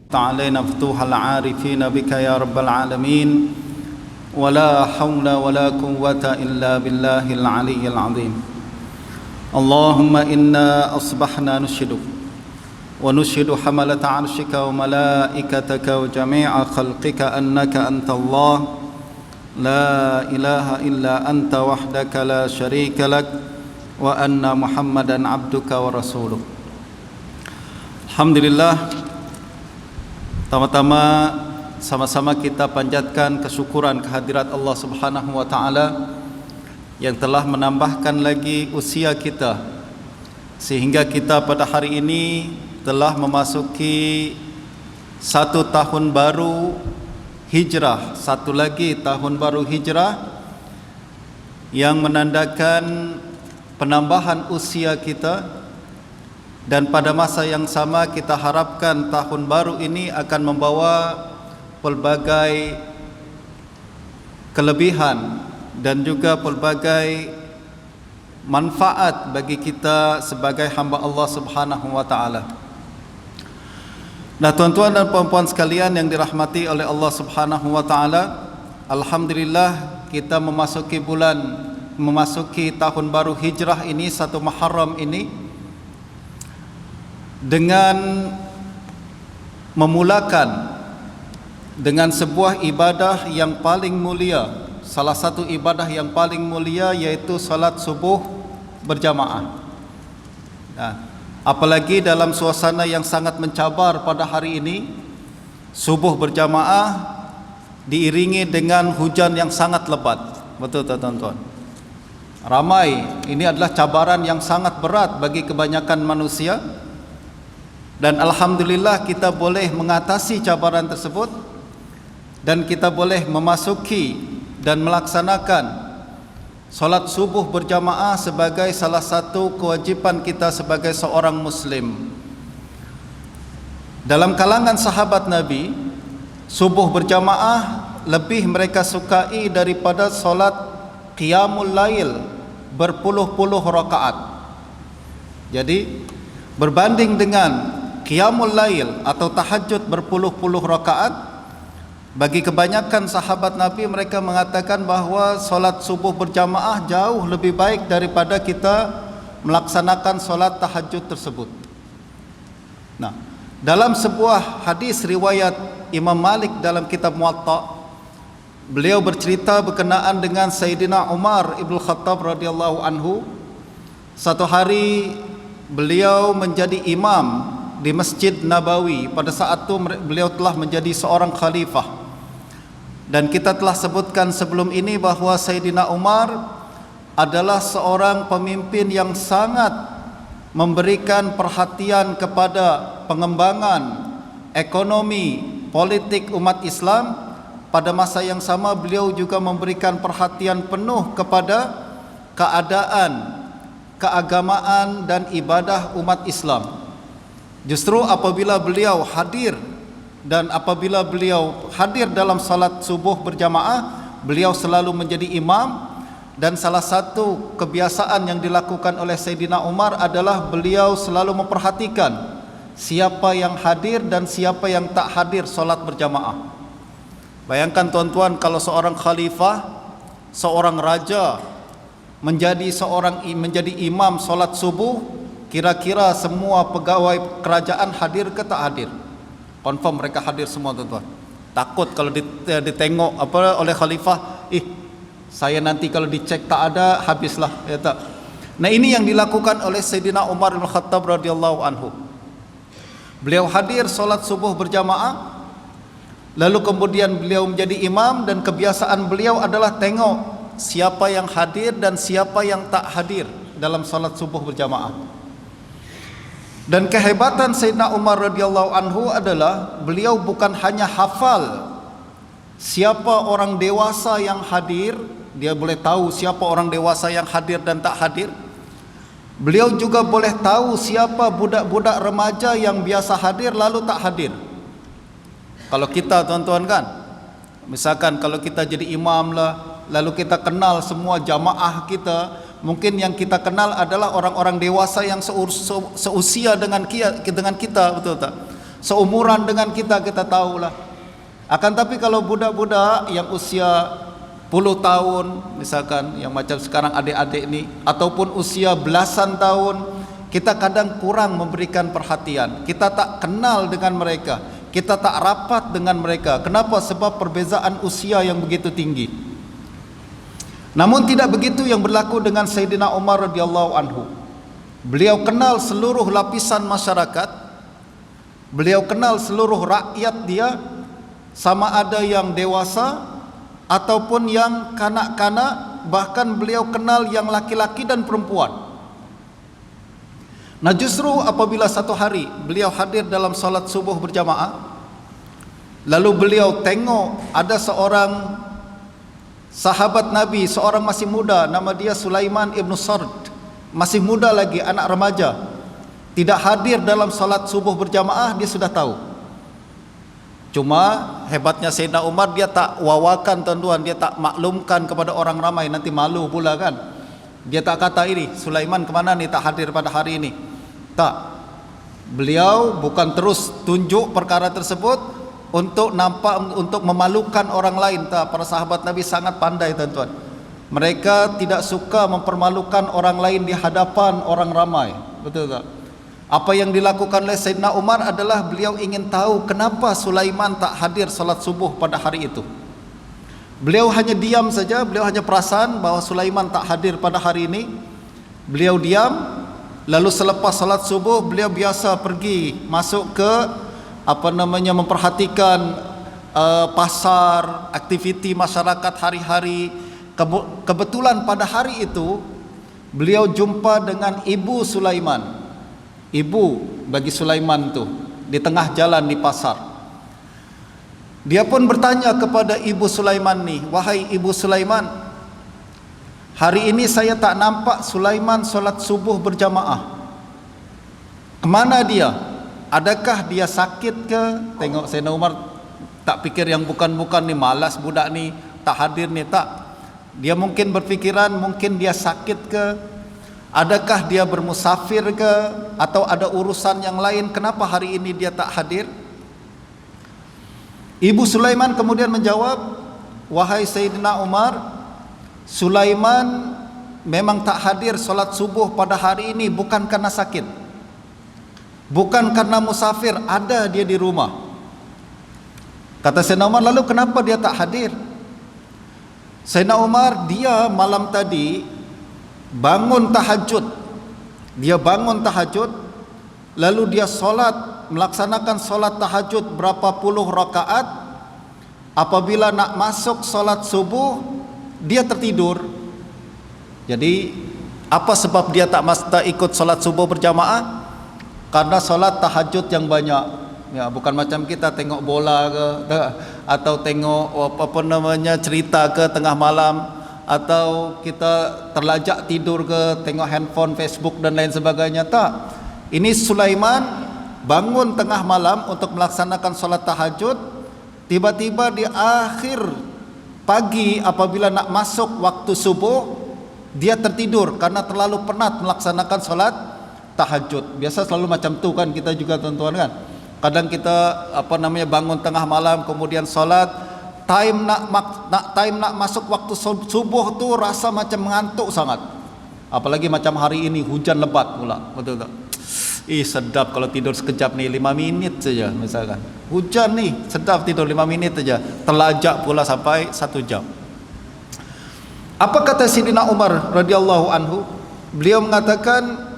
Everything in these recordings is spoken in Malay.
علينا فتوح العارفين بك يا رب العالمين ولا حول ولا قوة إلا بالله العلي العظيم اللهم إنا أصبحنا نشهدك ونشهد حملة عرشك وملائكتك وجميع خلقك أنك أنت الله لا إله إلا أنت وحدك لا شريك لك وأن محمدا عبدك ورسولك. Alhamdulillah, pertama-tama sama-sama kita panjatkan kesyukuran kehadirat Allah Subhanahu wa taala yang telah menambahkan lagi usia kita sehingga kita pada hari ini telah memasuki satu tahun baru hijrah, satu lagi tahun baru hijrah yang menandakan penambahan usia kita. Dan pada masa yang sama kita harapkan tahun baru ini akan membawa pelbagai kelebihan dan juga pelbagai manfaat bagi kita sebagai hamba Allah Subhanahu wa taala. Nah, tuan-tuan dan puan-puan sekalian yang dirahmati oleh Allah Subhanahu wa taala, alhamdulillah kita memasuki tahun baru hijrah ini, 1 Muharram ini, dengan memulakan dengan sebuah ibadah yang paling mulia. Salah satu ibadah yang paling mulia yaitu salat subuh berjamaah. Nah, apalagi dalam suasana yang sangat mencabar pada hari ini, subuh berjamaah diiringi dengan hujan yang sangat lebat. Betul tak tuan-tuan? Ramai, ini adalah cabaran yang sangat berat bagi kebanyakan manusia. Dan alhamdulillah kita boleh mengatasi cabaran tersebut dan kita boleh memasuki dan melaksanakan solat subuh berjamaah sebagai salah satu kewajipan kita sebagai seorang muslim. Dalam kalangan sahabat Nabi, subuh berjamaah lebih mereka sukai daripada solat qiyamul lail berpuluh-puluh rakaat. Jadi berbanding dengan qiyamul lail atau tahajud berpuluh-puluh rakaat, bagi kebanyakan sahabat Nabi mereka mengatakan bahawa solat subuh berjamaah jauh lebih baik daripada kita melaksanakan solat tahajud tersebut. Nah, dalam sebuah hadis riwayat Imam Malik dalam kitab Muwatta, beliau bercerita berkenaan dengan Sayyidina Umar Ibn Khattab radhiyallahu anhu. Satu hari beliau menjadi imam di Masjid Nabawi. Pada saat itu beliau telah menjadi seorang khalifah. Dan kita telah sebutkan sebelum ini bahawa Sayyidina Umar adalah seorang pemimpin yang sangat memberikan perhatian kepada pengembangan ekonomi politik umat Islam. Pada masa yang sama beliau juga memberikan perhatian penuh kepada keadaan, keagamaan dan ibadah umat Islam. Justru apabila beliau hadir dalam salat subuh berjamaah, beliau selalu menjadi imam. Dan salah satu kebiasaan yang dilakukan oleh Sayyidina Umar adalah beliau selalu memperhatikan siapa yang hadir dan siapa yang tak hadir salat berjamaah. Bayangkan tuan-tuan, kalau seorang khalifah, seorang raja menjadi imam salat subuh, kira-kira semua pegawai kerajaan hadir ke tak hadir? Confirm mereka hadir semua tuan-tuan. Takut kalau ditengok oleh khalifah, saya nanti kalau dicek tak ada, habislah, ya tak. Nah, ini yang dilakukan oleh Sayyidina Umar bin Khattab radhiyallahu anhu. Beliau hadir solat subuh berjamaah, lalu kemudian beliau menjadi imam, dan kebiasaan beliau adalah tengok siapa yang hadir dan siapa yang tak hadir dalam solat subuh berjamaah. Dan kehebatan Sayyidina Umar radhiyallahu anhu adalah beliau bukan hanya hafal siapa orang dewasa yang hadir, dia boleh tahu siapa orang dewasa yang hadir dan tak hadir. Beliau juga boleh tahu siapa budak-budak remaja yang biasa hadir lalu tak hadir. Kalau kita tuan-tuan kan, misalkan kalau kita jadi imam lah, lalu kita kenal semua jamaah kita, mungkin yang kita kenal adalah orang-orang dewasa yang seusia dengan kita, betul tak? seumuran dengan kita, kita tahulah. Akan tapi kalau budak-budak yang usia puluh tahun misalkan, yang macam sekarang adik-adik ini, ataupun usia belasan tahun, kita kadang kurang memberikan perhatian. Kita tak kenal dengan mereka, kita tak rapat dengan mereka. Kenapa? Sebab perbezaan usia yang begitu tinggi. Namun tidak begitu yang berlaku dengan Sayyidina Umar radhiyallahu anhu. Beliau kenal seluruh lapisan masyarakat, beliau kenal seluruh rakyat dia, sama ada yang dewasa ataupun yang kanak-kanak, bahkan beliau kenal yang laki-laki dan perempuan. Nah justru apabila satu hari beliau hadir dalam salat subuh berjamaah, lalu beliau tengok ada seorang sahabat Nabi, seorang masih muda, nama dia Sulaiman ibn Sard, masih muda lagi, anak remaja, tidak hadir dalam salat subuh berjamaah. Dia sudah tahu. Cuma hebatnya Sayyidina Umar, dia tak wawakan tuan-tuan, dia tak maklumkan kepada orang ramai, nanti malu pula kan. Dia tak kata ini Sulaiman kemana nih tak hadir pada hari ini. Tak. Beliau bukan terus tunjuk perkara tersebut untuk nampak, untuk memalukan orang lain. Tak. Para sahabat Nabi sangat pandai tuan-tuan. Mereka tidak suka mempermalukan orang lain di hadapan orang ramai. Betul tak? Apa yang dilakukan oleh Sayyidina Umar adalah beliau ingin tahu kenapa Sulaiman tak hadir salat subuh pada hari itu. Beliau hanya diam saja, beliau hanya perasan bahwa Sulaiman tak hadir pada hari ini. Beliau diam, lalu selepas salat subuh beliau biasa pergi masuk ke memperhatikan pasar, aktiviti masyarakat hari-hari. Kebetulan pada hari itu beliau jumpa dengan ibu Sulaiman. Ibu bagi Sulaiman tu di tengah jalan di pasar. Dia pun bertanya kepada ibu Sulaiman ni, "Wahai ibu Sulaiman, hari ini saya tak nampak Sulaiman solat subuh berjamaah. Kemana dia? Adakah dia sakit ke?" Tengok Sayyidina Umar tak fikir yang bukan-bukan ni, malas budak ni tak hadir ni, tak. Dia mungkin berfikiran mungkin dia sakit ke, adakah dia bermusafir ke, atau ada urusan yang lain, kenapa hari ini dia tak hadir? Ibu Sulaiman kemudian menjawab, "Wahai Sayyidina Umar, Sulaiman memang tak hadir solat subuh pada hari ini bukan karena sakit, bukan karena musafir, ada dia di rumah." Kata Sayyidina Umar, "Lalu kenapa dia tak hadir?" Sayyidina Umar, dia malam tadi bangun tahajud. Dia bangun tahajud, lalu dia solat, melaksanakan solat tahajud berapa puluh rakaat. Apabila nak masuk solat subuh, dia tertidur. Jadi apa sebab dia tak ikut solat subuh berjamaah? Karena solat tahajud yang banyak. Ya, bukan macam kita tengok bola ke, atau tengok cerita ke tengah malam, atau kita terlajak tidur ke, tengok handphone, Facebook dan lain sebagainya. Tak. Ini Sulaiman bangun tengah malam untuk melaksanakan solat tahajud. Tiba-tiba di akhir pagi apabila nak masuk waktu subuh, dia tertidur karena terlalu penat melaksanakan solat tahajud. Biasa selalu macam tu kan kita juga tuan-tuan kan. Kadang kita bangun tengah malam kemudian solat, time nak masuk waktu subuh tu rasa macam mengantuk sangat. Apalagi macam hari ini hujan lebat pula, betul tak? Sedap kalau tidur sekejap ni, 5 minit saja misalkan. Hujan ni sedap tidur 5 minit saja, terlajak pula sampai 1 jam. Apa kata Sayyidina Umar radhiyallahu anhu? Beliau mengatakan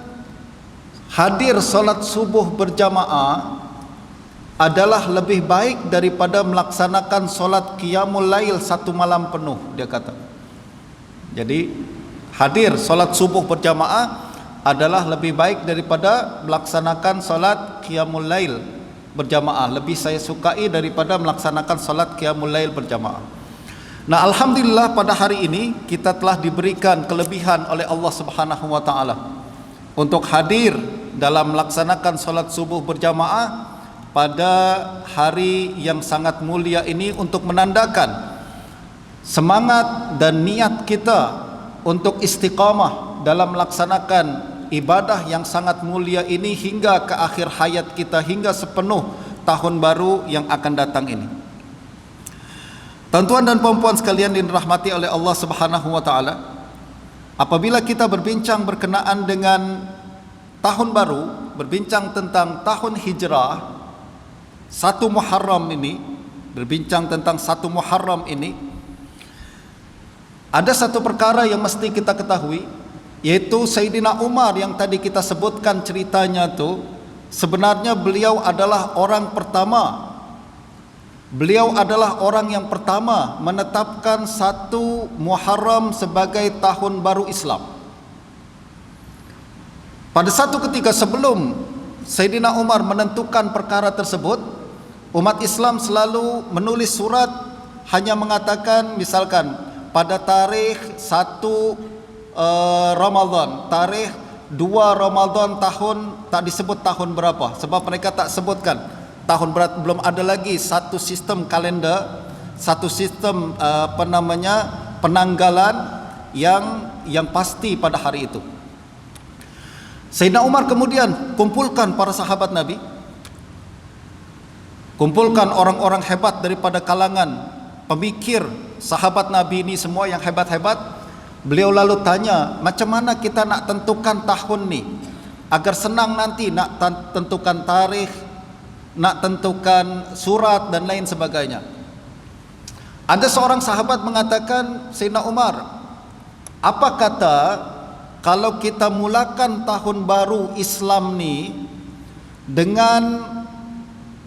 hadir solat subuh berjamaah adalah lebih baik daripada melaksanakan solat qiyamul lail 1 malam penuh, dia kata. Jadi hadir solat subuh berjamaah adalah lebih baik daripada melaksanakan solat qiyamul lail berjamaah. Lebih saya sukai daripada melaksanakan solat qiyamul lail berjamaah. Nah, alhamdulillah pada hari ini kita telah diberikan kelebihan oleh Allah Subhanahu wa taala untuk hadir dalam melaksanakan solat subuh berjamaah pada hari yang sangat mulia ini, untuk menandakan semangat dan niat kita untuk istiqamah dalam melaksanakan ibadah yang sangat mulia ini hingga ke akhir hayat kita, hingga sepenuh tahun baru yang akan datang ini. Tuan-tuan dan puan-puan sekalian yang dirahmati oleh Allah Subhanahu wa taala, apabila kita berbincang berkenaan dengan tahun baru, berbincang tentang tahun hijrah, 1 Muharram ini, berbincang tentang 1 Muharram ini, ada satu perkara yang mesti kita ketahui, yaitu Sayyidina Umar yang tadi kita sebutkan ceritanya tu, sebenarnya beliau adalah orang pertama. Beliau adalah orang yang pertama menetapkan 1 Muharram sebagai tahun baru Islam. Pada satu ketika sebelum Sayyidina Umar menentukan perkara tersebut, umat Islam selalu menulis surat hanya mengatakan misalkan pada tarikh 1 Ramadan, tarikh 2 Ramadan tahun, tak disebut tahun berapa sebab mereka tak sebutkan tahun berat, belum ada lagi satu sistem kalender, satu sistem penanggalan yang pasti pada hari itu. Sayyidina Umar kemudian kumpulkan para sahabat Nabi, kumpulkan orang-orang hebat daripada kalangan pemikir sahabat Nabi ini semua yang hebat-hebat. Beliau lalu tanya, macam mana kita nak tentukan tahun ni agar senang nanti nak tentukan tarikh, nak tentukan surat dan lain sebagainya. Ada seorang sahabat mengatakan, Sayyidina Umar, apa kata kalau kita mulakan tahun baru Islam ni dengan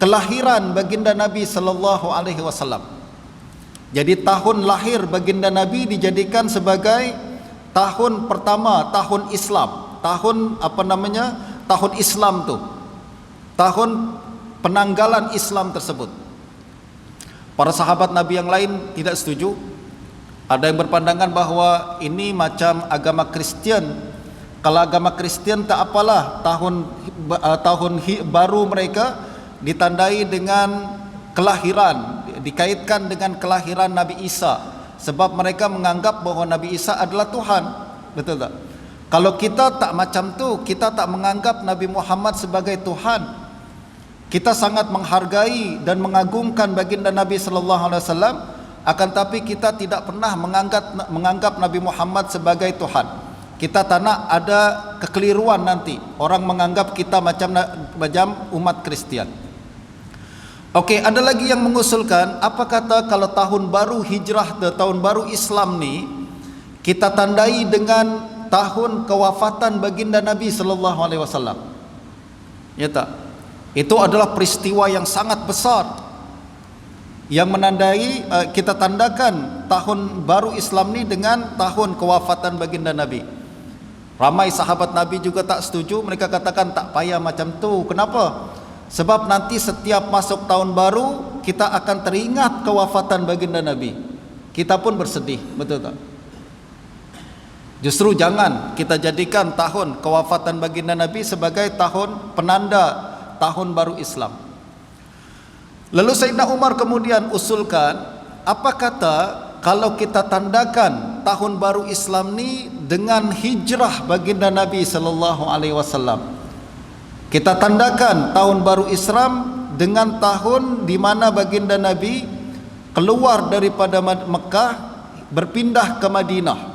kelahiran baginda Nabi sallallahu alaihi wasallam. Jadi tahun lahir baginda Nabi dijadikan sebagai tahun pertama, tahun Islam. Tahun tahun Islam tu. Tahun penanggalan Islam tersebut. Para sahabat Nabi yang lain tidak setuju. Ada yang berpandangan bahawa ini macam agama Kristian. Kalau agama Kristian tak apalah, tahun baru mereka ditandai dengan kelahiran, dikaitkan dengan kelahiran Nabi Isa, sebab mereka menganggap bahawa Nabi Isa adalah Tuhan. Betul tak? Kalau kita tak macam tu, kita tak menganggap Nabi Muhammad sebagai Tuhan. Kita sangat menghargai dan mengagungkan baginda Nabi sallallahu alaihi wasallam, akan tapi kita tidak pernah menganggap Nabi Muhammad sebagai Tuhan. Kita tak nak ada kekeliruan nanti orang menganggap kita macam umat Kristian. Okey, ada lagi yang mengusulkan, apa kata kalau tahun baru hijrah dan tahun baru Islam ni kita tandai dengan tahun kewafatan baginda Nabi sallallahu alaihi wasallam. Ya tak? Itu adalah peristiwa yang sangat besar yang menandai, kita tandakan tahun baru Islam ni dengan tahun kewafatan baginda Nabi. Ramai sahabat Nabi juga tak setuju, mereka katakan tak payah macam tu. Kenapa? Sebab nanti setiap masuk tahun baru kita akan teringat kewafatan baginda Nabi. Kita pun bersedih, betul tak? Justru jangan kita jadikan tahun kewafatan baginda Nabi sebagai tahun penanda tahun baru Islam. Lalu Sayyidina Umar kemudian usulkan, apa kata kalau kita tandakan tahun baru Islam ni dengan hijrah baginda Nabi sallallahu alaihi wasallam. Kita tandakan tahun baru Islam dengan tahun di mana baginda Nabi keluar daripada Mekah berpindah ke Madinah.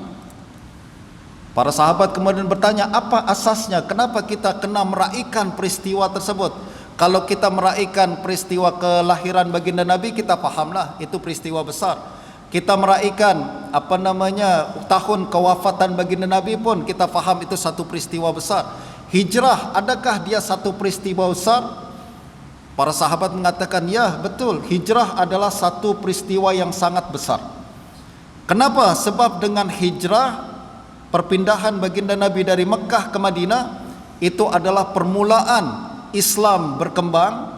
Para sahabat kemudian bertanya, apa asasnya? Kenapa kita kena meraihkan peristiwa tersebut? Kalau kita meraihkan peristiwa kelahiran baginda Nabi, kita fahamlah itu peristiwa besar. Kita meraihkan tahun kewafatan baginda Nabi pun kita faham itu satu peristiwa besar. Hijrah, adakah dia satu peristiwa besar? Para sahabat mengatakan, ya betul, hijrah adalah satu peristiwa yang sangat besar. Kenapa? Sebab dengan hijrah, perpindahan baginda Nabi dari Mekah ke Madinah, itu adalah permulaan Islam berkembang.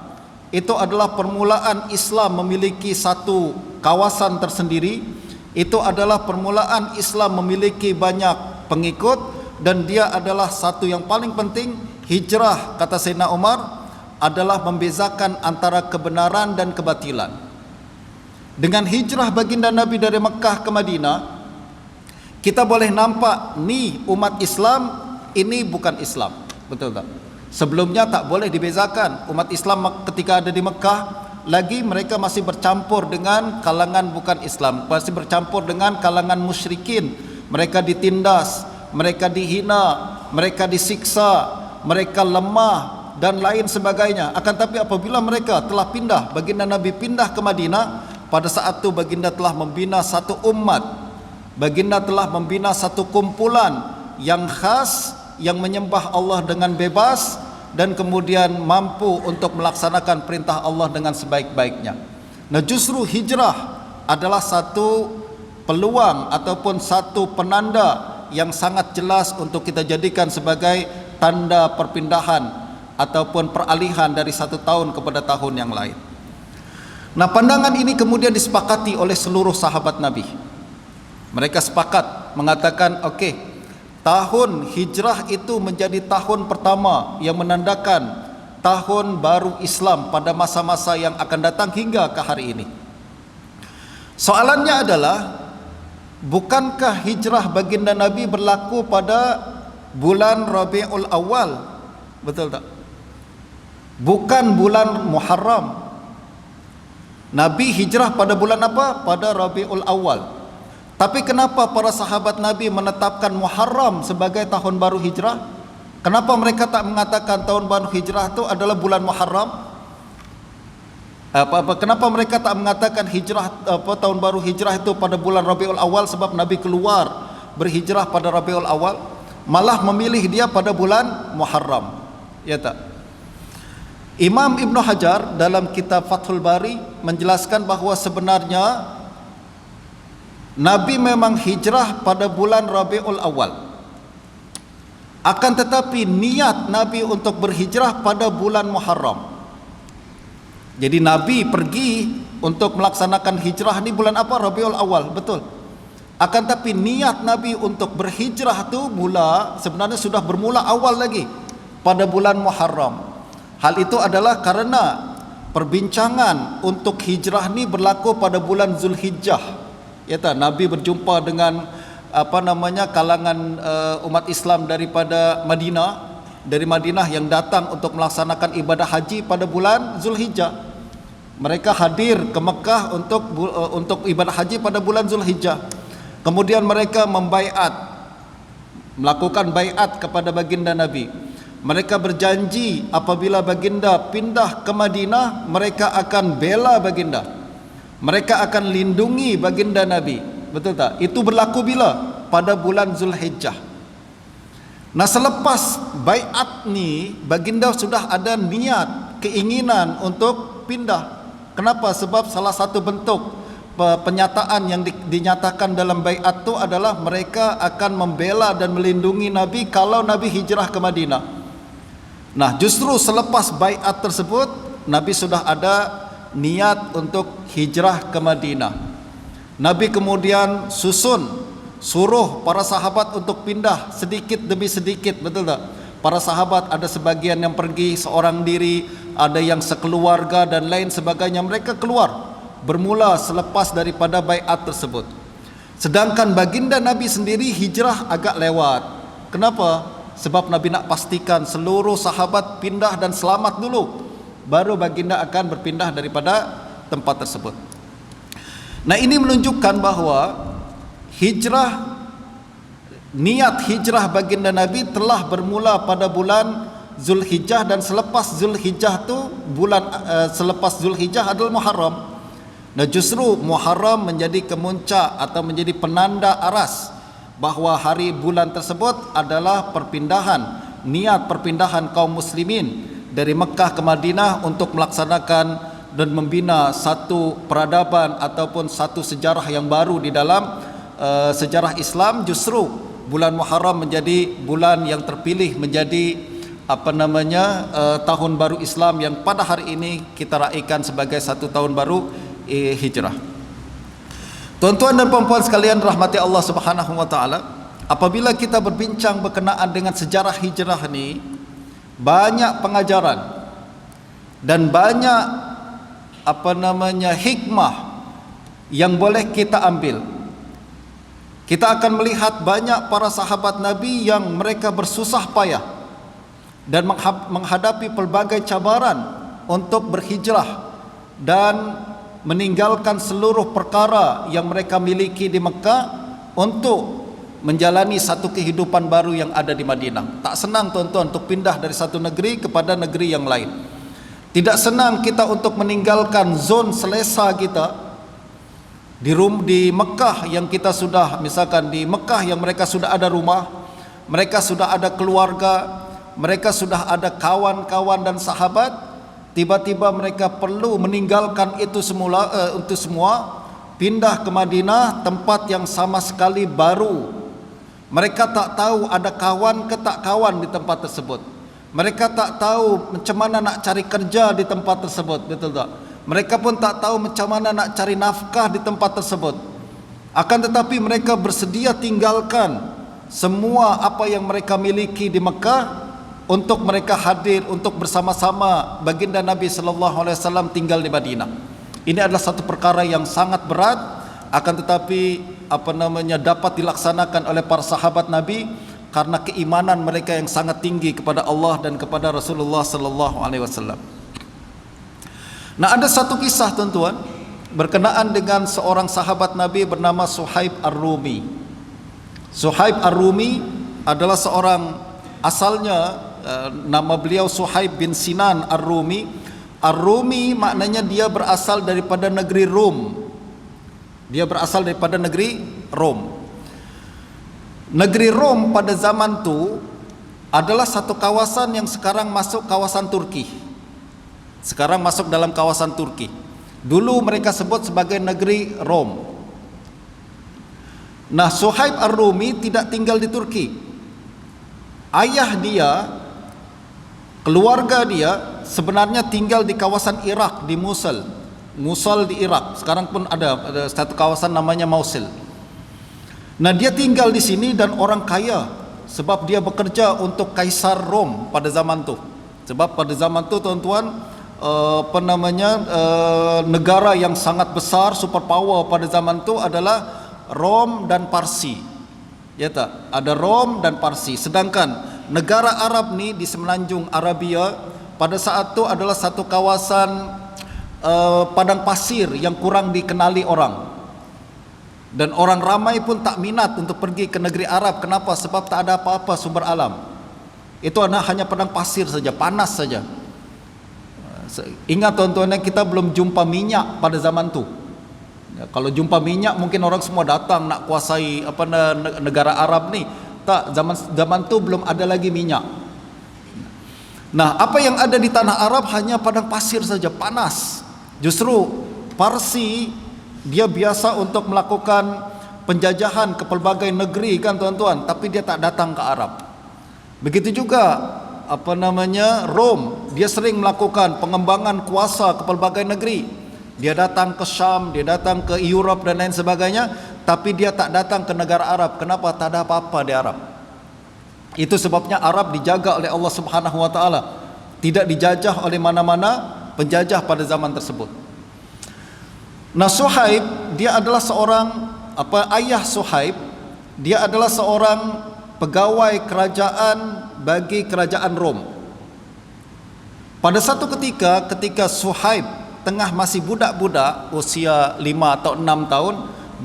Itu adalah permulaan Islam memiliki satu kawasan tersendiri. Itu adalah permulaan Islam memiliki banyak pengikut. Dan dia adalah satu yang paling penting. Hijrah, kata Sayyidina Umar, adalah membezakan antara kebenaran dan kebatilan. Dengan hijrah baginda Nabi dari Mekah ke Madinah, kita boleh nampak ni umat Islam, ini bukan Islam. Betul tak? Sebelumnya tak boleh dibezakan. Umat Islam ketika ada di Mekah lagi mereka masih bercampur dengan kalangan bukan Islam, masih bercampur dengan kalangan musyrikin. Mereka ditindas, mereka dihina, mereka disiksa, mereka lemah dan lain sebagainya. Akan tapi apabila mereka telah pindah, baginda Nabi pindah ke Madinah, pada saat itu baginda telah membina satu umat, baginda telah membina satu kumpulan yang khas, yang menyembah Allah dengan bebas dan kemudian mampu untuk melaksanakan perintah Allah dengan sebaik-baiknya. Nah, justru hijrah adalah satu peluang ataupun satu penanda yang sangat jelas untuk kita jadikan sebagai tanda perpindahan ataupun peralihan dari satu tahun kepada tahun yang lain. Nah, pandangan ini kemudian disepakati oleh seluruh sahabat Nabi. Mereka sepakat mengatakan, okey, tahun hijrah itu menjadi tahun pertama yang menandakan tahun baru Islam pada masa-masa yang akan datang hingga ke hari ini. Soalannya adalah, bukankah hijrah baginda Nabi berlaku pada bulan Rabiul Awal? Betul tak? Bukan bulan Muharram. Nabi hijrah pada bulan apa? Pada Rabiul Awal. Tapi kenapa para sahabat Nabi menetapkan Muharram sebagai tahun baru hijrah? Kenapa mereka tak mengatakan tahun baru hijrah itu adalah bulan Muharram? Kenapa mereka tak mengatakan tahun baru hijrah itu pada bulan Rabiul Awal, sebab Nabi keluar berhijrah pada Rabiul Awal, malah memilih dia pada bulan Muharram. Ya tak? Imam Ibn Hajar dalam kitab Fathul Bari menjelaskan bahawa sebenarnya Nabi memang hijrah pada bulan Rabiul Awal. Akan tetapi niat Nabi untuk berhijrah pada bulan Muharram. Jadi Nabi pergi untuk melaksanakan hijrah ni bulan apa? Rabiul Awal, betul. Akan tetapi niat Nabi untuk berhijrah tu sebenarnya sudah bermula awal lagi pada bulan Muharram. Hal itu adalah karena perbincangan untuk hijrah ni berlaku pada bulan Zulhijjah. Ya tak, Nabi berjumpa dengan kalangan umat Islam daripada dari Madinah yang datang untuk melaksanakan ibadah haji pada bulan Zulhijjah. Mereka hadir ke Mekah untuk ibadah haji pada bulan Zulhijjah. Kemudian mereka melakukan baiat kepada baginda Nabi. Mereka berjanji apabila baginda pindah ke Madinah, mereka akan bela baginda. Mereka akan lindungi baginda Nabi. Betul tak? Itu berlaku bila? Pada bulan Zulhijjah. Nah, selepas baiat ni, baginda sudah ada niat, keinginan untuk pindah. Kenapa? Sebab salah satu bentuk penyataan yang dinyatakan dalam baiat itu adalah mereka akan membela dan melindungi Nabi kalau Nabi hijrah ke Madinah. Nah, justru selepas baiat tersebut, Nabi sudah ada niat untuk hijrah ke Madinah. Nabi kemudian suruh para sahabat untuk pindah sedikit demi sedikit, betul tak? Para sahabat ada sebagian yang pergi seorang diri, ada yang sekeluarga dan lain sebagainya. Mereka keluar bermula selepas daripada baiat tersebut. Sedangkan baginda Nabi sendiri hijrah agak lewat. Kenapa? Sebab Nabi nak pastikan seluruh sahabat pindah dan selamat dulu, baru baginda akan berpindah daripada tempat tersebut. Nah, ini menunjukkan bahawa niat hijrah baginda Nabi telah bermula pada bulan Zulhijjah, dan selepas Zulhijjah tu selepas Zulhijjah adalah Muharram. Nah, justru Muharram menjadi kemuncak atau menjadi penanda aras bahawa hari bulan tersebut adalah niat perpindahan kaum muslimin dari Mekah ke Madinah untuk melaksanakan dan membina satu peradaban ataupun satu sejarah yang baru di dalam sejarah Islam. Justru bulan Muharram menjadi bulan yang terpilih menjadi tahun baru Islam yang pada hari ini kita raikan sebagai satu tahun baru hijrah. Tuan-tuan dan puan-puan sekalian rahmati Allah Subhanahu wa taala, apabila kita berbincang berkenaan dengan sejarah hijrah ni, banyak pengajaran dan banyak hikmah yang boleh kita ambil. Kita akan melihat banyak para sahabat Nabi yang mereka bersusah payah dan menghadapi pelbagai cabaran untuk berhijrah dan meninggalkan seluruh perkara yang mereka miliki di Mekah untuk menjalani satu kehidupan baru yang ada di Madinah. Tak senang tuan-tuan untuk pindah dari satu negeri kepada negeri yang lain. Tidak senang kita untuk meninggalkan zon selesa kita di Mekah yang kita sudah, misalkan di Mekah yang mereka sudah ada rumah, mereka sudah ada keluarga, mereka sudah ada kawan-kawan dan sahabat. Tiba-tiba mereka perlu meninggalkan itu semua, pindah ke Madinah, tempat yang sama sekali baru. Mereka tak tahu ada kawan ke tak kawan di tempat tersebut. Mereka tak tahu macam mana nak cari kerja di tempat tersebut, betul tak? Mereka pun tak tahu macam mana nak cari nafkah di tempat tersebut. Akan tetapi mereka bersedia tinggalkan semua apa yang mereka miliki di Mekah untuk mereka hadir untuk bersama-sama baginda Nabi sallallahu alaihi wasallam tinggal di Madinah. Ini adalah satu perkara yang sangat berat, akan tetapi dapat dilaksanakan oleh para sahabat Nabi karena keimanan mereka yang sangat tinggi kepada Allah dan kepada Rasulullah sallallahu alaihi wasallam. Nah, ada satu kisah tuan-tuan berkenaan dengan seorang sahabat Nabi bernama Suhaib Ar-Rumi. Suhaib Ar-Rumi adalah seorang, asalnya nama beliau Suhaib bin Sinan Ar-Rumi. Ar-Rumi maknanya dia berasal daripada negeri Rom. Dia berasal daripada negeri Rom. Negeri Rom pada zaman itu adalah satu kawasan yang sekarang masuk kawasan Turki. Sekarang masuk dalam kawasan Turki. Dulu mereka sebut sebagai negeri Rom. Nah, Suhaib Ar-Rumi tidak tinggal di Turki. Ayah dia, keluarga dia sebenarnya tinggal di kawasan Irak, di Mosul. Mosul di Irak. Sekarang pun ada satu kawasan namanya Mosul. Nah, dia tinggal di sini dan orang kaya sebab dia bekerja untuk Kaisar Rom pada zaman tu. Sebab pada zaman tu tuan-tuan, negara yang sangat besar, superpower pada zaman tu adalah Rom dan Parsi. Ya tak? Ada Rom dan Parsi. Sedangkan negara Arab ni di semenanjung Arabia pada saat itu adalah satu kawasan padang pasir yang kurang dikenali orang. Dan orang ramai pun tak minat untuk pergi ke negeri Arab. Kenapa? Sebab tak ada apa-apa sumber alam. Itu hanya padang pasir saja, panas saja. Ingat tuan-tuan, kita belum jumpa minyak pada zaman tu. Ya, kalau jumpa minyak mungkin orang semua datang nak kuasai negara Arab ni. Tak, zaman tu belum ada lagi minyak. Nah, apa yang ada di tanah Arab hanya padang pasir saja, panas. Justru Parsi dia biasa untuk melakukan penjajahan ke pelbagai negeri kan tuan-tuan, tapi dia tak datang ke Arab. Begitu juga Rom, dia sering melakukan pengembangan kuasa ke pelbagai negeri. Dia datang ke Syam, dia datang ke Europe dan lain sebagainya, tapi dia tak datang ke negara Arab. Kenapa? Tak ada apa-apa di Arab. Itu sebabnya Arab dijaga oleh Allah Subhanahu wa taala, tidak dijajah oleh mana-mana penjajah pada zaman tersebut. Nah, Suhaib dia adalah seorang ayah Suhaib, dia adalah seorang pegawai kerajaan bagi kerajaan Rom. Pada satu ketika Suhaib tengah masih budak-budak, usia 5 atau 6 tahun,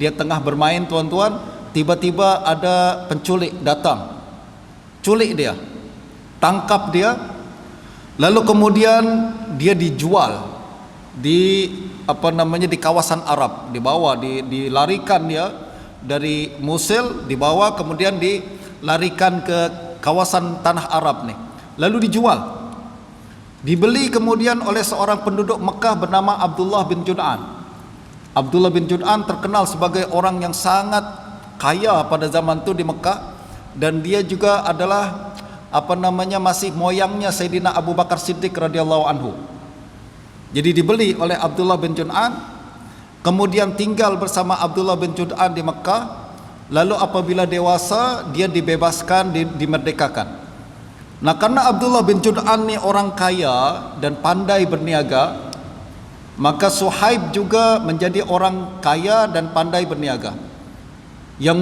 dia tengah bermain tuan-tuan, tiba-tiba ada penculik datang. Culik dia, tangkap dia, lalu kemudian dia dijual di di kawasan Arab, dilarikan dia dari Mosul, dibawa kemudian dilarikan ke kawasan tanah Arab nih, lalu dijual, dibeli kemudian oleh seorang penduduk Mekah bernama Abdullah bin Jud'an. Abdullah bin Jud'an terkenal sebagai orang yang sangat kaya pada zaman itu di Mekah, dan dia juga adalah masih moyangnya Sayyidina Abu Bakar Siddiq radhiyallahu anhu. Jadi dibeli oleh Abdullah bin Jud'an, kemudian tinggal bersama Abdullah bin Jud'an di Mekah. Lalu apabila dewasa, dia dibebaskan, dimerdekakan. Nah, karena Abdullah bin Jud'an ni orang kaya dan pandai berniaga, maka Suhaib juga menjadi orang kaya dan pandai berniaga. Yang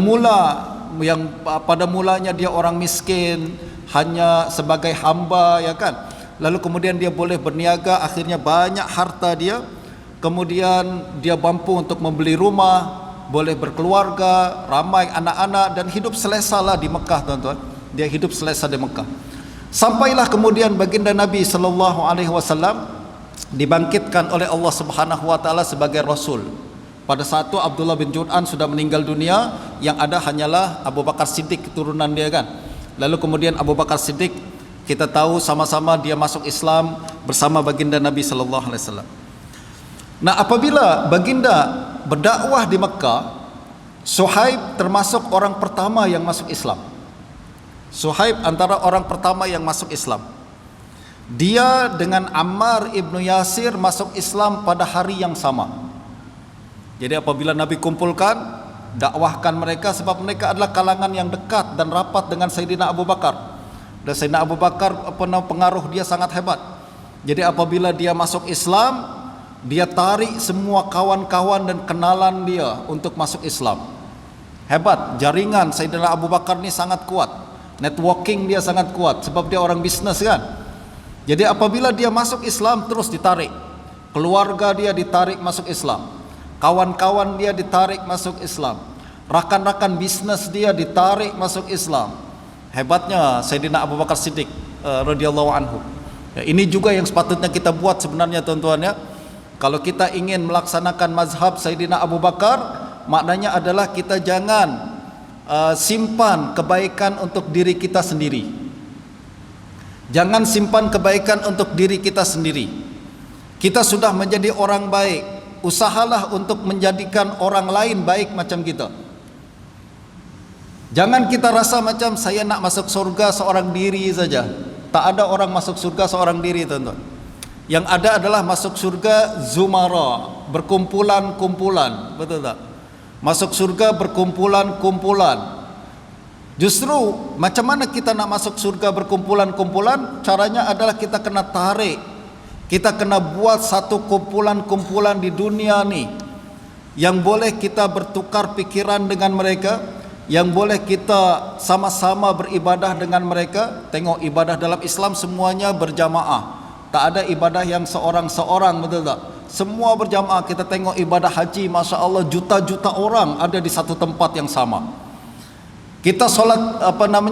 pada mulanya dia orang miskin, hanya sebagai hamba, ya kan. Lalu kemudian dia boleh berniaga, akhirnya banyak harta dia. Kemudian dia mampu untuk membeli rumah, boleh berkeluarga, ramai anak-anak, dan hidup selesalah di Mekah, tuan-tuan. Dia hidup selesa di Mekah. Sampailah kemudian baginda Nabi sallallahu alaihi wasallam dibangkitkan oleh Allah Subhanahu wa taala sebagai rasul. Pada saat itu Abdullah bin Jud'an sudah meninggal dunia, yang ada hanyalah Abu Bakar Siddiq keturunan dia, kan. Lalu kemudian Abu Bakar Siddiq, kita tahu sama-sama dia masuk Islam bersama baginda Nabi sallallahu alaihi wasallam. Nah, apabila baginda berdakwah di Mekah, Suhaib termasuk orang pertama yang masuk Islam. Suhaib antara orang pertama yang masuk Islam. Dia dengan Ammar ibnu Yasir masuk Islam pada hari yang sama. Jadi apabila Nabi kumpulkan, dakwahkan mereka, sebab mereka adalah kalangan yang dekat dan rapat dengan Sayyidina Abu Bakar. Dan Sayyidina Abu Bakar, pengaruh dia sangat hebat. Jadi apabila dia masuk Islam, dia tarik semua kawan-kawan dan kenalan dia untuk masuk Islam. Hebat, jaringan Sayyidina Abu Bakar ni sangat kuat. Networking dia sangat kuat, sebab dia orang bisnes, kan. Jadi apabila dia masuk Islam, terus ditarik. Keluarga dia ditarik masuk Islam. Kawan-kawan dia ditarik masuk Islam. Rakan-rakan bisnes dia ditarik masuk Islam. Hebatnya Sayyidina Abu Bakar Siddiq radhiyallahu anhu. Ya, ini juga yang sepatutnya kita buat sebenarnya, tuan-tuan, ya. Kalau kita ingin melaksanakan mazhab Sayyidina Abu Bakar, maknanya adalah kita jangan simpan kebaikan untuk diri kita sendiri. Jangan simpan kebaikan untuk diri kita sendiri. Kita sudah menjadi orang baik, usahalah untuk menjadikan orang lain baik macam kita. Jangan kita rasa macam saya nak masuk surga seorang diri saja. Tak ada orang masuk surga seorang diri, tuan-tuan. Yang ada adalah masuk surga zumara, berkumpulan-kumpulan, betul tak? Masuk surga berkumpulan-kumpulan. Justru macam mana kita nak masuk surga berkumpulan-kumpulan? Caranya adalah kita kena tarik. Kita kena buat satu kumpulan-kumpulan di dunia ni yang boleh kita bertukar pikiran dengan mereka, yang boleh kita sama-sama beribadah dengan mereka. Tengok, ibadah dalam Islam semuanya berjamaah. Tak ada ibadah yang seorang-seorang, betul tak? Semua berjamaah. Kita tengok ibadah haji, Masya Allah, juta-juta orang ada di satu tempat yang sama. Kita solat,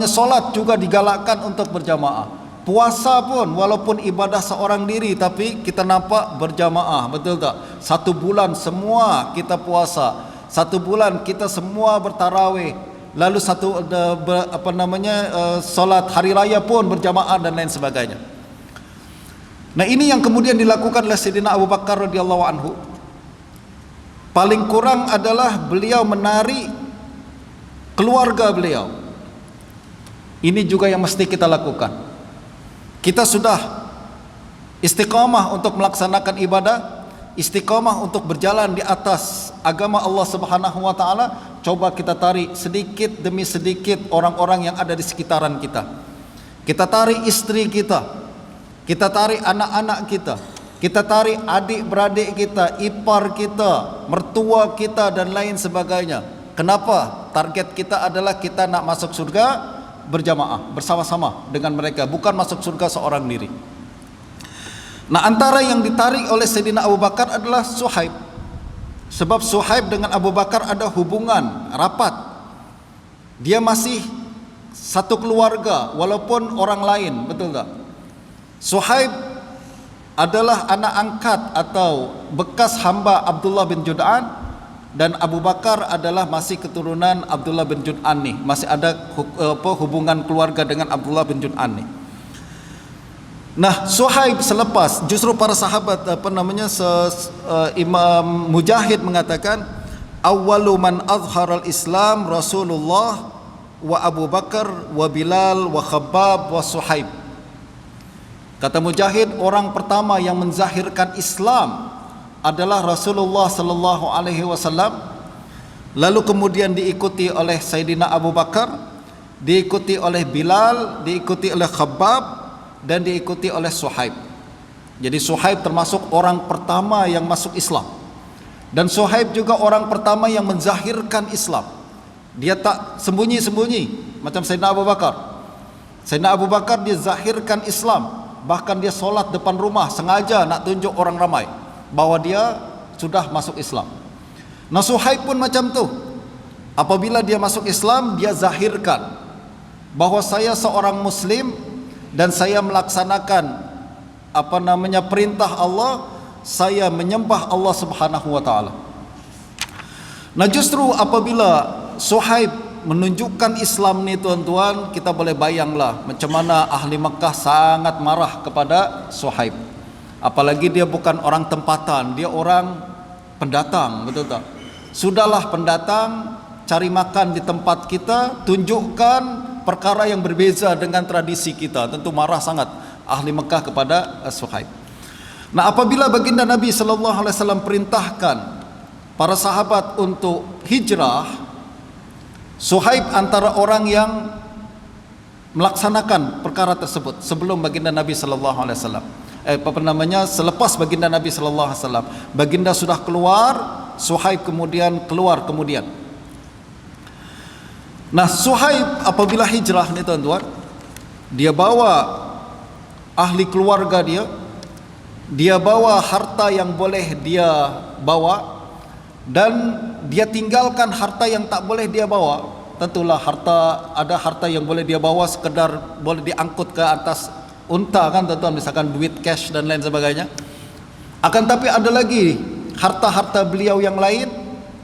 solat juga digalakkan untuk berjamaah. Puasa pun, walaupun ibadah seorang diri, tapi kita nampak berjamaah, betul tak? 1 bulan semua kita puasa, 1 bulan kita semua bertarawih, lalu solat hari raya pun berjamaah dan lain sebagainya. Nah, ini yang kemudian dilakukan oleh Sayyidina Abu Bakar radhiyallahu anhu. Paling kurang adalah beliau menarik keluarga beliau. Ini juga yang mesti kita lakukan. Kita sudah istiqamah untuk melaksanakan ibadah, istiqamah untuk berjalan di atas agama Allah Subhanahu wa taala. Coba kita tarik sedikit demi sedikit orang-orang yang ada di sekitaran kita. Kita tarik istri kita, kita tarik anak-anak kita, kita tarik adik-beradik kita, ipar kita, mertua kita dan lain sebagainya. Kenapa? Target kita adalah kita nak masuk surga berjamaah, bersama-sama dengan mereka, bukan masuk surga seorang diri. Nah, antara yang ditarik oleh Sayyidina Abu Bakar adalah Suhaib. Sebab Suhaib dengan Abu Bakar ada hubungan rapat. Dia masih satu keluarga walaupun orang lain, betul tak? Suhaib adalah anak angkat atau bekas hamba Abdullah bin Jud'an, dan Abu Bakar adalah masih keturunan Abdullah bin Jud'an ni, masih ada hubungan keluarga dengan Abdullah bin Jud'an ni. Nah, Suhaib selepas, justru para sahabat Imam Mujahid mengatakan, awwalu man azharal Islam Rasulullah wa Abu Bakar wa Bilal wa Khabbab wa Suhaib. Kata Mujahid, orang pertama yang menzahirkan Islam adalah Rasulullah sallallahu alaihi wasallam, lalu kemudian diikuti oleh Sayyidina Abu Bakar, diikuti oleh Bilal, diikuti oleh Khabbab, dan diikuti oleh Suhaib. Jadi Suhaib termasuk orang pertama yang masuk Islam, dan Suhaib juga orang pertama yang menzahirkan Islam. Dia tak sembunyi-sembunyi macam Sayyidina Abu Bakar. Sayyidina Abu Bakar dia zahirkan Islam, bahkan dia solat depan rumah sengaja nak tunjuk orang ramai bahwa dia sudah masuk Islam. Nah, Suhaib pun macam tu. Apabila dia masuk Islam, dia zahirkan bahwa saya seorang Muslim dan saya melaksanakan perintah Allah, saya menyembah Allah Subhanahu wa taala. Nah, justru apabila Suhaib menunjukkan Islam ni tuan-tuan, kita boleh bayanglah macam mana ahli Mekah sangat marah kepada Suhaib. Apalagi dia bukan orang tempatan, dia orang pendatang, betul tak? Sudahlah pendatang, cari makan di tempat kita, tunjukkan perkara yang berbeza dengan tradisi kita. Tentu marah sangat ahli Mekah kepada Suhaib. Nah, apabila baginda Nabi sallallahu alaihi wasallam perintahkan para sahabat untuk hijrah, Suhaib antara orang yang melaksanakan perkara tersebut sebelum baginda Nabi sallallahu alaihi wasallam. Selepas baginda Nabi sallallahu alaihi wasallam, baginda sudah keluar, Suhaib kemudian keluar kemudian. Nah, Suhaib apabila hijrah ni tuan-tuan, dia bawa ahli keluarga dia bawa harta yang boleh dia bawa, dan dia tinggalkan harta yang tak boleh dia bawa. Tentulah ada harta yang boleh dia bawa sekedar boleh diangkut ke atas unta kan tuan-tuan, misalkan duit cash dan lain sebagainya. Akan tapi ada lagi harta-harta beliau yang lain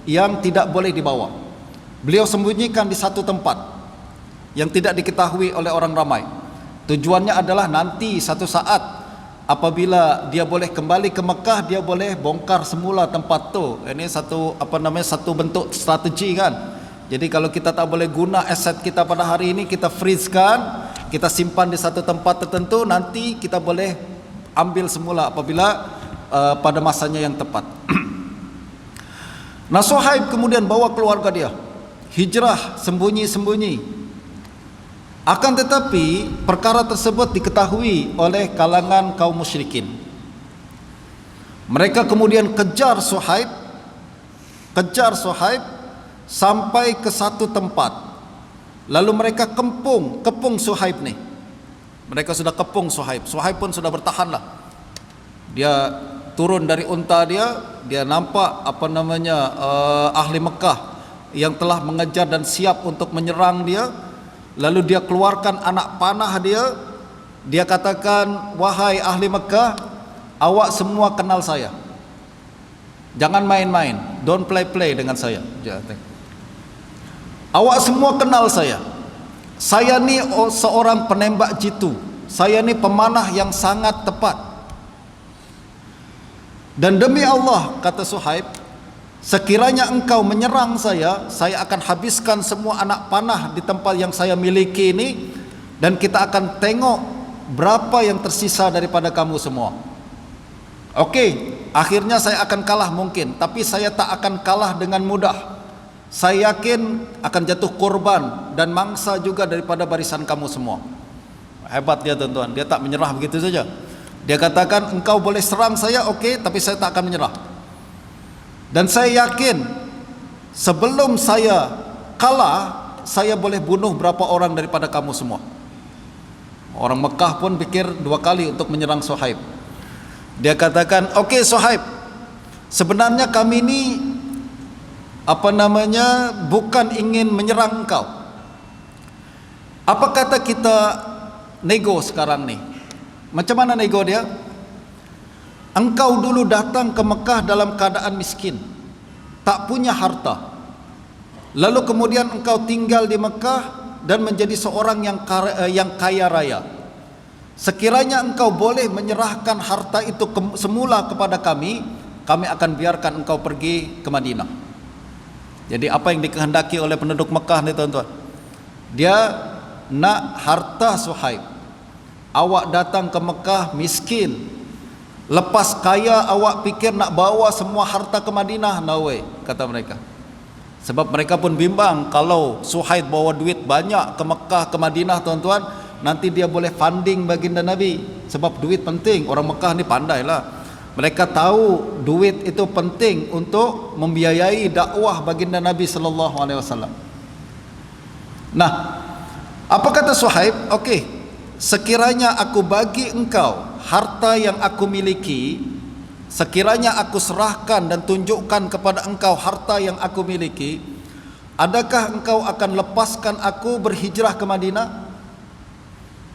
yang tidak boleh dibawa. Beliau sembunyikan di satu tempat yang tidak diketahui oleh orang ramai. Tujuannya adalah nanti satu saat apabila dia boleh kembali ke Mekah, dia boleh bongkar semula tempat tu. Ini satu satu bentuk strategi kan. Jadi kalau kita tak boleh guna aset kita pada hari ini, kita freeze kan, kita simpan di satu tempat tertentu, nanti kita boleh ambil semula apabila pada masanya yang tepat. Nah, Suhaib kemudian bawa keluarga dia hijrah sembunyi-sembunyi. Akan tetapi perkara tersebut diketahui oleh kalangan kaum musyrikin. Mereka kemudian kejar Suhaib sampai ke satu tempat. Lalu mereka kepung Suhaib ni. Mereka sudah kepung Suhaib. Suhaib pun sudah bertahanlah. Dia turun dari unta dia nampak ahli Mekah yang telah mengejar dan siap untuk menyerang dia. Lalu dia keluarkan anak panah dia katakan, wahai ahli Mekah, awak semua kenal saya, jangan main-main, don't play dengan saya. Awak semua kenal saya ni seorang penembak jitu, saya ni pemanah yang sangat tepat. Dan demi Allah, kata Suhaib, sekiranya engkau menyerang saya akan habiskan semua anak panah di tempat yang saya miliki ini, dan kita akan tengok berapa yang tersisa daripada kamu semua. Okey, akhirnya saya akan kalah mungkin, tapi saya tak akan kalah dengan mudah. Saya yakin akan jatuh korban dan mangsa juga daripada barisan kamu semua. Hebat dia tuan-tuan, dia tak menyerah begitu saja. Dia katakan, engkau boleh serang saya, okey, tapi saya tak akan menyerah. Dan saya yakin sebelum saya kalah, saya boleh bunuh berapa orang daripada kamu semua. Orang Mekah pun fikir dua kali untuk menyerang Suhaib. Dia katakan, okey Suhaib, sebenarnya kami ni bukan ingin menyerang engkau. Apa kata kita nego sekarang ni? Macam mana nego dia? Engkau dulu datang ke Mekah dalam keadaan miskin, tak punya harta. Lalu kemudian engkau tinggal di Mekah dan menjadi seorang yang kaya raya. Sekiranya engkau boleh menyerahkan harta itu semula kepada kami akan biarkan engkau pergi ke Madinah. Jadi apa yang dikehendaki oleh penduduk Mekah ni tuan-tuan? Dia nak harta Suhaib. Awak datang ke Mekah miskin, lepas kaya awak fikir nak bawa semua harta ke Madinah? No way, kata mereka. Sebab mereka pun bimbang, kalau Suhaib bawa duit banyak ke Mekah, ke Madinah tuan-tuan, nanti dia boleh funding baginda Nabi. Sebab duit penting, orang Mekah ni pandailah. Mereka tahu duit itu penting untuk membiayai dakwah baginda Nabi sallallahu alaihi wasallam. Nah, Apa kata Suhaib? Okey, sekiranya aku bagi engkau harta yang aku miliki, sekiranya aku serahkan dan tunjukkan kepada engkau harta yang aku miliki, adakah engkau akan lepaskan aku berhijrah ke Madinah?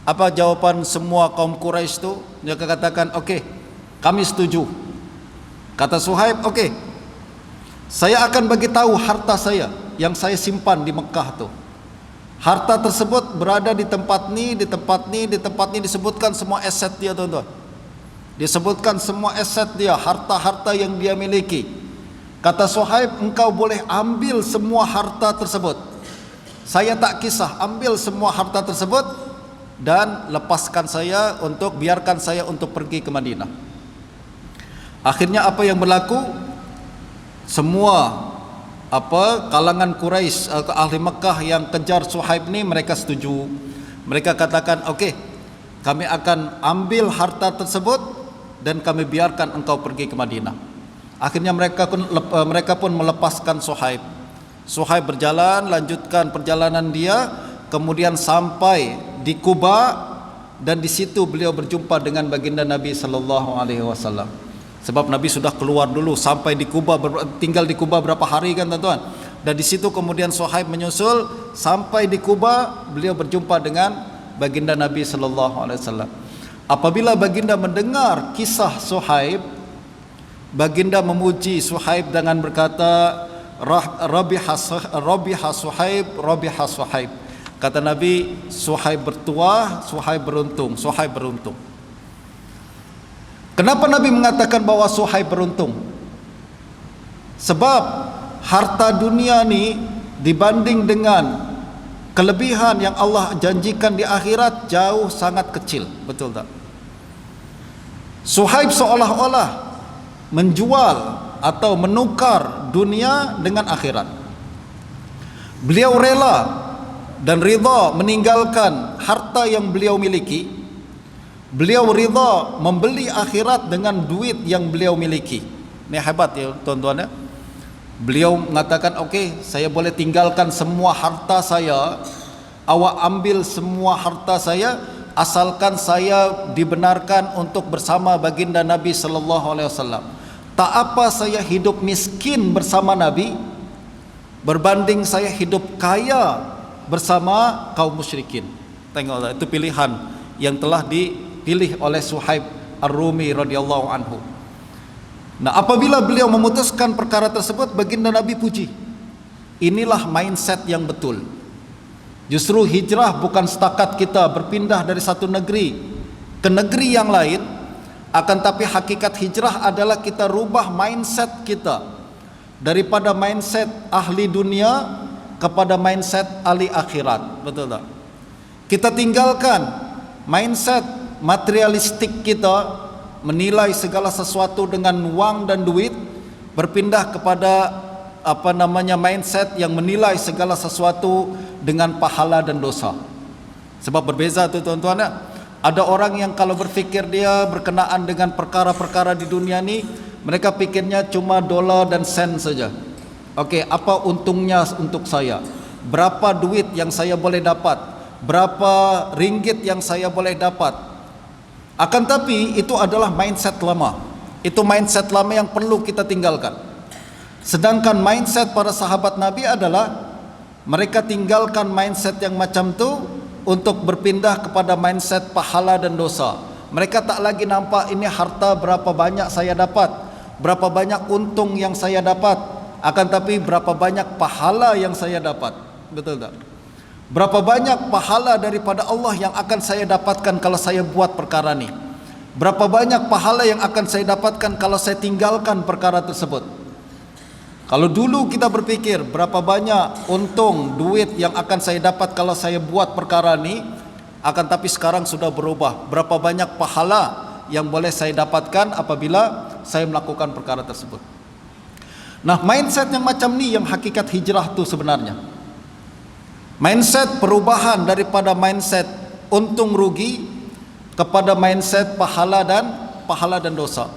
Apa jawapan semua kaum Quraisy itu? Mereka katakan, okey, kami setuju. Kata Suhaib, okey, saya akan bagi tahu harta saya yang saya simpan di Mekah tu. Harta tersebut berada di tempat ni, di tempat ni, di tempat ni, disebutkan semua aset dia, tuan-tuan. Disebutkan semua aset dia, harta-harta yang dia miliki. Kata Suhaib, engkau boleh ambil semua harta tersebut. Saya tak kisah, ambil semua harta tersebut dan lepaskan saya untuk, biarkan saya untuk pergi ke Madinah. Akhirnya apa yang berlaku? Semua kalangan Quraisy, ahli Mekah yang kejar Suhaib ni, mereka setuju. Mereka katakan, okey, kami akan ambil harta tersebut dan kami biarkan engkau pergi ke Madinah. Akhirnya mereka pun melepaskan Suhaib. Suhaib berjalan, lanjutkan perjalanan dia, kemudian sampai di Quba, dan di situ beliau berjumpa dengan baginda Nabi sallallahu alaihi wasallam. Sebab Nabi sudah keluar dulu, sampai di Quba, tinggal di Quba berapa hari kan, tuan-tuan. Dan di situ kemudian Suhaib menyusul sampai di Quba, beliau berjumpa dengan baginda Nabi sallallahu alaihi wasallam. Apabila baginda mendengar kisah Suhaib, baginda memuji Suhaib dengan berkata, Rabiha Suhaib, Rabiha Suhaib. Kata Nabi, Suhaib bertuah, Suhaib beruntung, Suhaib beruntung. Kenapa Nabi mengatakan bahwa Suhaib beruntung? Sebab harta dunia ni dibanding dengan kelebihan yang Allah janjikan di akhirat jauh sangat kecil, betul tak? Suhaib seolah-olah menjual atau menukar dunia dengan akhirat. Beliau rela dan ridha meninggalkan harta yang beliau miliki. Beliau ridha membeli akhirat dengan duit yang beliau miliki. Ini hebat ya, tuan-tuan ya. Beliau mengatakan, okey, saya boleh tinggalkan semua harta saya, awak ambil semua harta saya, asalkan saya dibenarkan untuk bersama baginda Nabi sallallahu alaihi wasallam. Tak apa saya hidup miskin bersama Nabi berbanding saya hidup kaya bersama kaum musyrikin. Tengoklah, itu pilihan yang telah dipilih oleh Suhaib Ar-Rumi radhiyallahu anhu. Nah, apabila beliau memutuskan perkara tersebut, baginda Nabi puji. Inilah mindset yang betul. Justru hijrah bukan setakat kita berpindah dari satu negeri ke negeri yang lain, akan tapi hakikat hijrah adalah kita rubah mindset kita daripada mindset ahli dunia kepada mindset ahli akhirat, betul tak? Kita tinggalkan mindset materialistik kita, menilai segala sesuatu dengan wang dan duit, berpindah kepada mindset yang menilai segala sesuatu dengan pahala dan dosa. Sebab berbeza tu, tuan-tuan ya. Ada orang yang kalau berfikir dia berkenaan dengan perkara-perkara di dunia ni, mereka pikirnya cuma dolar dan sen saja. Okey, apa untungnya untuk saya? Berapa duit yang saya boleh dapat? Berapa ringgit yang saya boleh dapat? Akan tapi itu adalah mindset lama. Itu mindset lama yang perlu kita tinggalkan. Sedangkan mindset para sahabat Nabi adalah mereka tinggalkan mindset yang macam tu untuk berpindah kepada mindset pahala dan dosa. Mereka tak lagi nampak ini harta berapa banyak saya dapat, berapa banyak untung yang saya dapat, akan tapi berapa banyak pahala yang saya dapat. Betul tak? Berapa banyak pahala daripada Allah yang akan saya dapatkan kalau saya buat perkara ni? Berapa banyak pahala yang akan saya dapatkan kalau saya tinggalkan perkara tersebut? Kalau dulu kita berpikir berapa banyak untung duit yang akan saya dapat kalau saya buat perkara ni, akan tapi sekarang sudah berubah. Berapa banyak pahala yang boleh saya dapatkan apabila saya melakukan perkara tersebut? Nah, mindset yang macam ni yang hakikat hijrah tu sebenarnya. Mindset perubahan daripada mindset untung rugi kepada mindset pahala dan dosa.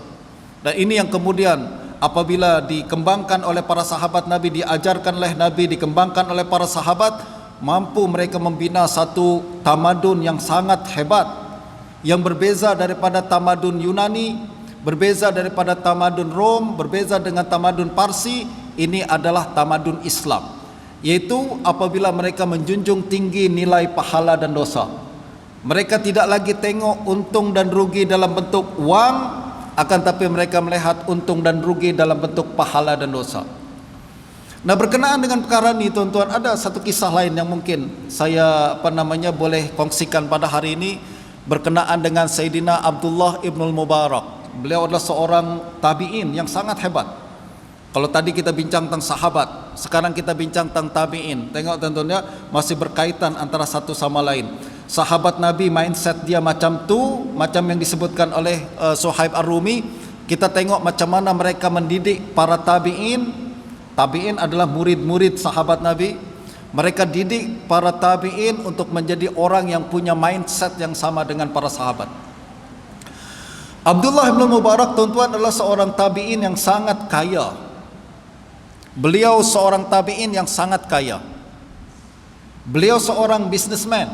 Dan ini yang kemudian apabila dikembangkan oleh para sahabat Nabi, diajarkan oleh Nabi, dikembangkan oleh para sahabat, mampu mereka membina satu tamadun yang sangat hebat, yang berbeza daripada tamadun Yunani, berbeza daripada tamadun Rom, berbeza dengan tamadun Parsi. Ini adalah tamadun Islam, yaitu apabila mereka menjunjung tinggi nilai pahala dan dosa. Mereka tidak lagi tengok untung dan rugi dalam bentuk wang, akan tapi mereka melihat untung dan rugi dalam bentuk pahala dan dosa. Nah, berkenaan dengan perkara ini tuan-tuan, ada satu kisah lain yang mungkin saya boleh kongsikan pada hari ini berkenaan dengan Sayyidina Abdullah ibn Mubarak. Beliau adalah seorang tabi'in yang sangat hebat. Kalau tadi kita bincang tentang sahabat, sekarang kita bincang tentang tabi'in. Tengok tuan-tuan ya, masih berkaitan antara satu sama lain. Sahabat Nabi mindset dia macam tu, macam yang disebutkan oleh Suhaib Ar-Rumi. Kita tengok macam mana mereka mendidik para tabi'in. Tabi'in adalah murid-murid sahabat Nabi. Mereka didik para tabi'in untuk menjadi orang yang punya mindset yang sama dengan para sahabat. Abdullah bin Mubarak tuan-tuan adalah seorang tabi'in yang sangat kaya. Beliau seorang tabi'in yang sangat kaya. Beliau seorang businessman.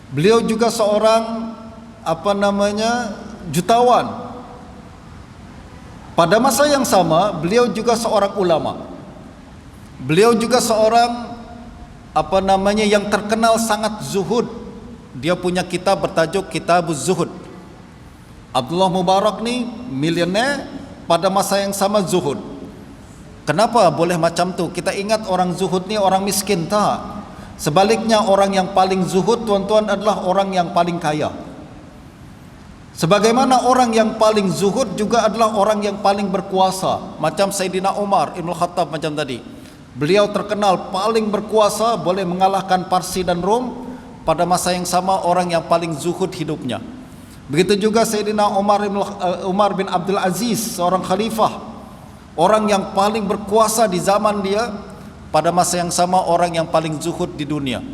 Beliau juga seorang jutawan. Pada masa yang sama, beliau juga seorang ulama. Beliau juga seorang yang terkenal sangat zuhud. Dia punya kitab bertajuk Kitabuz Zuhud. Abdullah Mubarak ni milioner, pada masa yang sama zuhud. Kenapa boleh macam tu? Kita ingat orang zuhud ni orang miskin, tak? Sebaliknya orang yang paling zuhud tuan-tuan adalah orang yang paling kaya. Sebagaimana orang yang paling zuhud juga adalah orang yang paling berkuasa. Macam Sayyidina Umar Ibn Khattab macam tadi. Beliau terkenal paling berkuasa, boleh mengalahkan Parsi dan Rom. Pada masa yang sama orang yang paling zuhud hidupnya. Begitu juga Sayyidina Umar bin Abdul Aziz, seorang khalifah, orang yang paling berkuasa di zaman dia. Pada masa yang sama orang yang paling zuhud di dunia.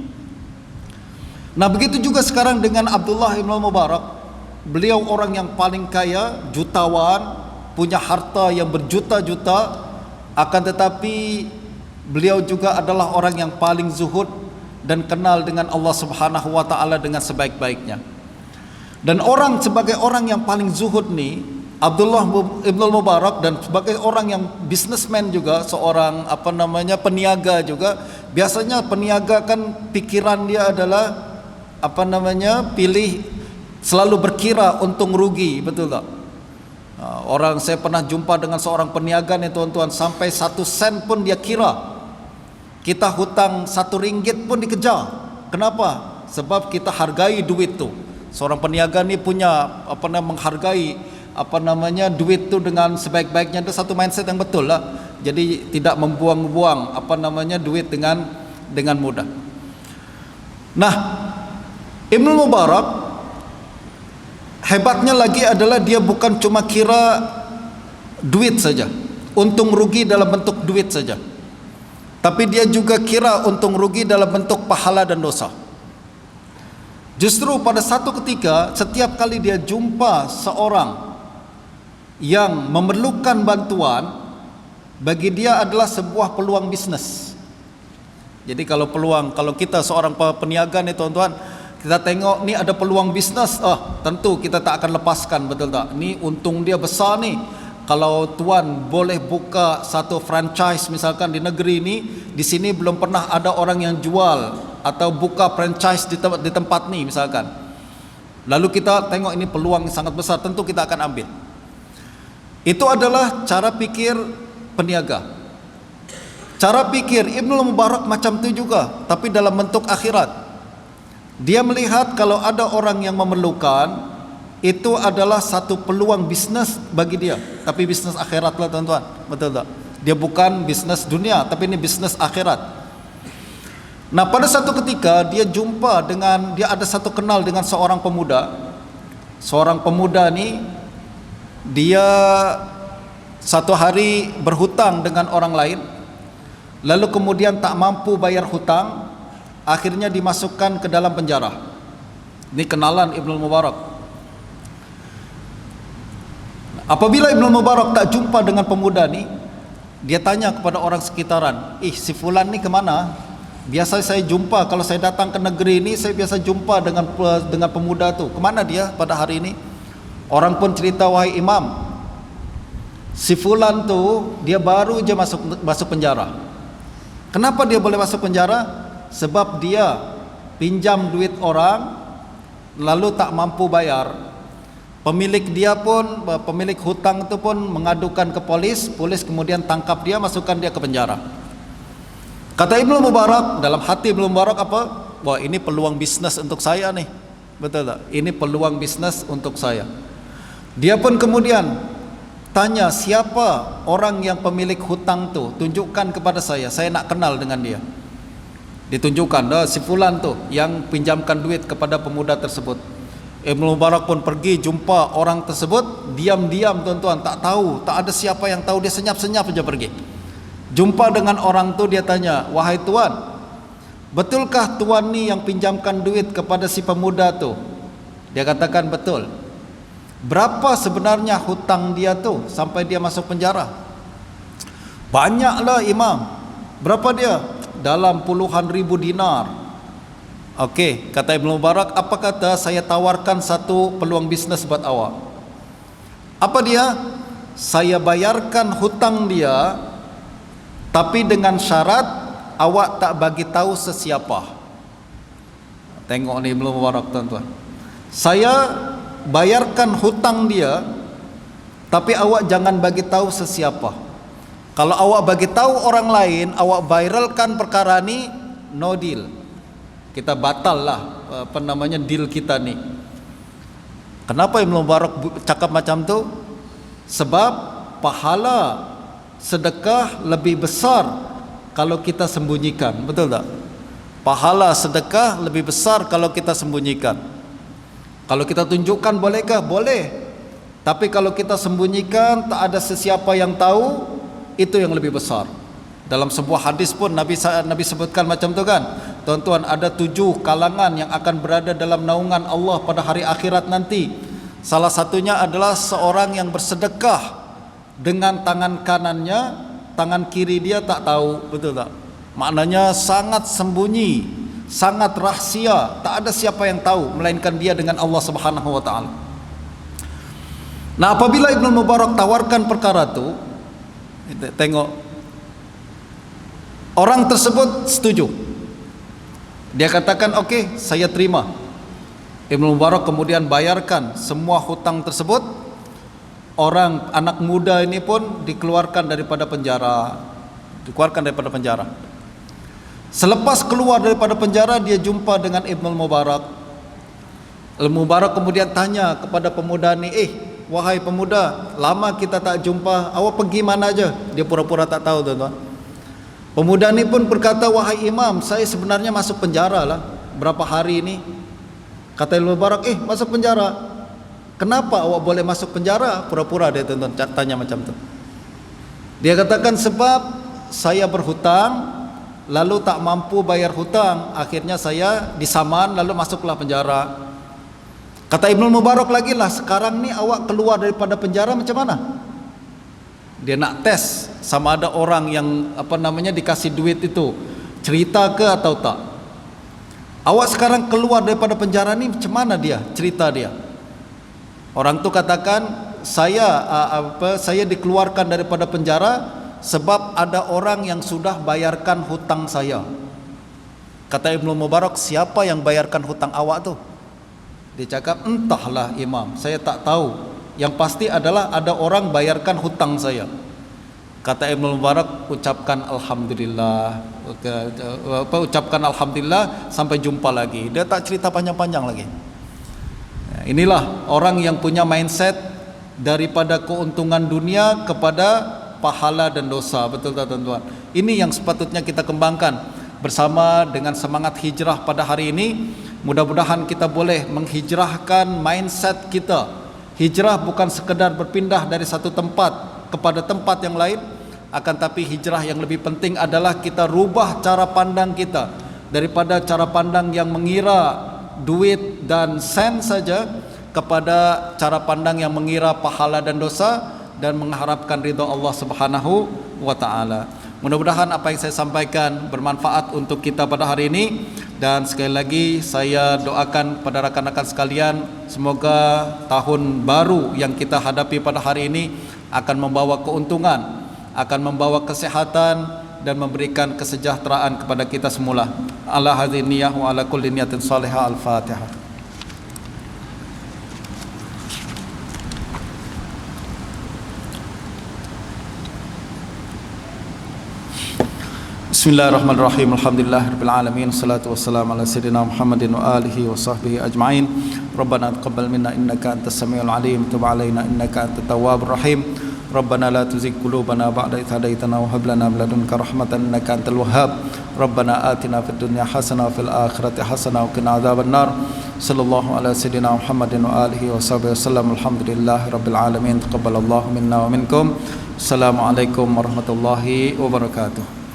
Nah, begitu juga sekarang dengan Abdullah ibn Mubarak. Beliau orang yang paling kaya, jutawan, punya harta yang berjuta-juta. Akan tetapi beliau juga adalah orang yang paling zuhud dan kenal dengan Allah Subhanahu wa taala dengan sebaik-baiknya. Dan orang sebagai orang yang paling zuhud ni, Abdullah ibn Mubarak, dan sebagai orang yang businessman juga, seorang peniaga juga. Biasanya peniaga kan pikiran dia adalah pilih selalu berkira untung rugi, betul tak? Saya pernah jumpa dengan seorang peniaga ni tuan-tuan, sampai 1 sen pun dia kira. Kita hutang 1 ringgit pun dikejar. Kenapa? Sebab kita hargai duit tu. Seorang peniaga ni punya menghargai duit tu dengan sebaik-baiknya. Ada satu mindset yang betul lah. Jadi tidak membuang-buang duit dengan mudah. Nah, Ibn Mubarak hebatnya lagi adalah dia bukan cuma kira duit saja, untung rugi dalam bentuk duit saja, tapi dia juga kira untung rugi dalam bentuk pahala dan dosa. Justru pada satu ketika, setiap kali dia jumpa seorang yang memerlukan bantuan, bagi dia adalah sebuah peluang bisnes. Jadi kalau kita seorang peniaga ni tuan-tuan, kita tengok ni ada peluang bisnes, tentu kita tak akan lepaskan, betul tak? Ni untung dia besar ni. Kalau tuan boleh buka satu franchise misalkan di negeri ni, di sini belum pernah ada orang yang jual atau buka franchise di tempat ni misalkan. Lalu kita tengok ini peluang sangat besar, tentu kita akan ambil. Itu adalah cara pikir peniaga. Cara pikir Ibnu Mubarak macam tu juga, tapi dalam bentuk akhirat. Dia melihat kalau ada orang yang memerlukan, itu adalah satu peluang bisnes bagi dia. Tapi bisnes akhirat lah tuan-tuan, betul tak? Dia bukan bisnes dunia, tapi ini bisnes akhirat. Nah, pada satu ketika dia ada satu kenal dengan seorang pemuda. Seorang pemuda ni, dia satu hari berhutang dengan orang lain, lalu kemudian tak mampu bayar hutang, akhirnya dimasukkan ke dalam penjara. Ini kenalan Ibnu Mubarak. Apabila Ibnu Mubarak tak jumpa dengan pemuda ni, dia tanya kepada orang sekitaran, si fulan ni kemana? Biasa saya jumpa, kalau saya datang ke negeri ini, saya biasa jumpa dengan pemuda tu. Kemana dia pada hari ini? Orang pun cerita, wahai imam, si fulan tu dia baru je masuk penjara. Kenapa dia boleh masuk penjara? Sebab dia pinjam duit orang lalu tak mampu bayar. Pemilik hutang itu pun mengadukan ke polis kemudian tangkap dia, masukkan dia ke penjara. Kata Ibnu Mubarak, dalam hati Ibnu Mubarak apa? Wah, ini peluang bisnis untuk saya nih. Betul tak? Ini peluang bisnis untuk saya. Dia pun kemudian tanya, siapa orang yang pemilik hutang tu? Tunjukkan kepada saya nak kenal dengan dia. Ditunjukkan, si fulan tu yang pinjamkan duit kepada pemuda tersebut. Ibnu Mubarak pun pergi jumpa orang tersebut, diam-diam tuan-tuan, tak tahu, tak ada siapa yang tahu, dia senyap-senyap saja pergi. Jumpa dengan orang tu, dia tanya, wahai tuan, betulkah tuan ni yang pinjamkan duit kepada si pemuda tu? Dia katakan betul. Berapa sebenarnya hutang dia tu sampai dia masuk penjara? Banyaklah imam. Berapa dia? Dalam puluhan ribu dinar. Okey, kata Ibnu Mubarak, apa kata saya tawarkan satu peluang bisnes buat awak. Apa dia? Saya bayarkan hutang dia, tapi dengan syarat awak tak bagi tahu sesiapa. Tengok ni Ibnu Mubarak tuan-tuan. Saya bayarkan hutang dia, tapi awak jangan bagi tahu sesiapa. Kalau awak bagi tahu orang lain, awak viralkan perkara ni, no deal. Kita batal lah deal kita ni. Kenapa Ibnu Mubarak cakap macam tu? Sebab pahala sedekah lebih besar kalau kita sembunyikan. Betul tak? Pahala sedekah lebih besar kalau kita sembunyikan. Kalau kita tunjukkan bolehkah? Boleh. Tapi kalau kita sembunyikan, tak ada sesiapa yang tahu, itu yang lebih besar. Dalam sebuah hadis pun Nabi sebutkan macam tu kan. Tuan-tuan, ada 7 kalangan yang akan berada dalam naungan Allah pada hari akhirat nanti. Salah satunya adalah seorang yang bersedekah dengan tangan kanannya, tangan kiri dia tak tahu. Betul tak? Maknanya sangat sembunyi, sangat rahsia, tak ada siapa yang tahu melainkan dia dengan Allah Subhanahu wa taala. Nah, apabila Ibnu Mubarak tawarkan perkara tu, tengok orang tersebut setuju. Dia katakan, okey, saya terima. Ibnu Mubarak kemudian bayarkan semua hutang tersebut. Orang anak muda ini pun dikeluarkan daripada penjara. Selepas keluar daripada penjara, dia jumpa dengan Ibnu Mubarak. Ibnu Mubarak kemudian tanya kepada pemuda ni, wahai pemuda, lama kita tak jumpa, awak pergi mana aja? Dia pura-pura tak tahu, tuan-tuan. Pemuda ni pun berkata, wahai imam, saya sebenarnya masuk penjara lah berapa hari ini. Kata Ibnu Mubarak, masuk penjara. Kenapa awak boleh masuk penjara? Pura-pura dia tuan-tuan tanya macam tu. Dia katakan, sebab saya berhutang lalu tak mampu bayar hutang, akhirnya saya disaman lalu masuklah penjara. Kata Ibnu Mubarak lagi lah, sekarang ni awak keluar daripada penjara macam mana? Dia nak tes sama ada orang yang dikasih duit itu cerita ke atau tak. Awak sekarang keluar daripada penjara ni macam mana dia cerita dia? Orang tu katakan, saya dikeluarkan daripada penjara sebab ada orang yang sudah bayarkan hutang saya. Kata Ibnu Mubarak, siapa yang bayarkan hutang awak tu? Dia cakap, entahlah imam, saya tak tahu. Yang pasti adalah ada orang bayarkan hutang saya. Kata Ibnu Mubarak, ucapkan alhamdulillah. Ucapkan alhamdulillah, sampai jumpa lagi. Dia tak cerita panjang-panjang lagi. Inilah orang yang punya mindset daripada keuntungan dunia kepada pahala dan dosa. Betul tak tuan-tuan? Ini yang sepatutnya kita kembangkan bersama dengan semangat hijrah pada hari ini. Mudah-mudahan kita boleh menghijrahkan mindset kita. Hijrah bukan sekedar berpindah dari satu tempat kepada tempat yang lain, akan tapi hijrah yang lebih penting adalah kita rubah cara pandang kita daripada cara pandang yang mengira duit dan sen saja kepada cara pandang yang mengira pahala dan dosa dan mengharapkan ridha Allah Subhanahu wa taala. Mudah-mudahan apa yang saya sampaikan bermanfaat untuk kita pada hari ini. Dan sekali lagi saya doakan pada rakan-rakan sekalian, semoga tahun baru yang kita hadapi pada hari ini akan membawa keuntungan, akan membawa kesehatan dan memberikan kesejahteraan kepada kita semula. Ala hadhihi niyyah wa ala kulli niyatin salihah. Al-Fatihah. Bismillahirrahmanirrahim. Alhamdulillahirabbil alamin. Wassalatu wassalamu ala sayyidina Muhammadin wa alihi wa sahbihi ajma'in. Rabbana taqabbal minna innaka antas samiul alim, tub alaina innaka antat tawwabur rahim. Rabbana la tuzigh qulubana ba'da idh hadaytana wa hab lana min ladunka rahmatan innaka antal wahhab. Rabbana atina fid dunya hasanah wa fil akhirati hasanah wa qina adzaban nar. Sallallahu ala sayyidina Muhammadin wa alihi wa sahbihi wasallam. Alhamdulillahirabbil alamin. Taqabbalallahu minna wa minkum. Assalamualaikum warahmatullahi wabarakatuh.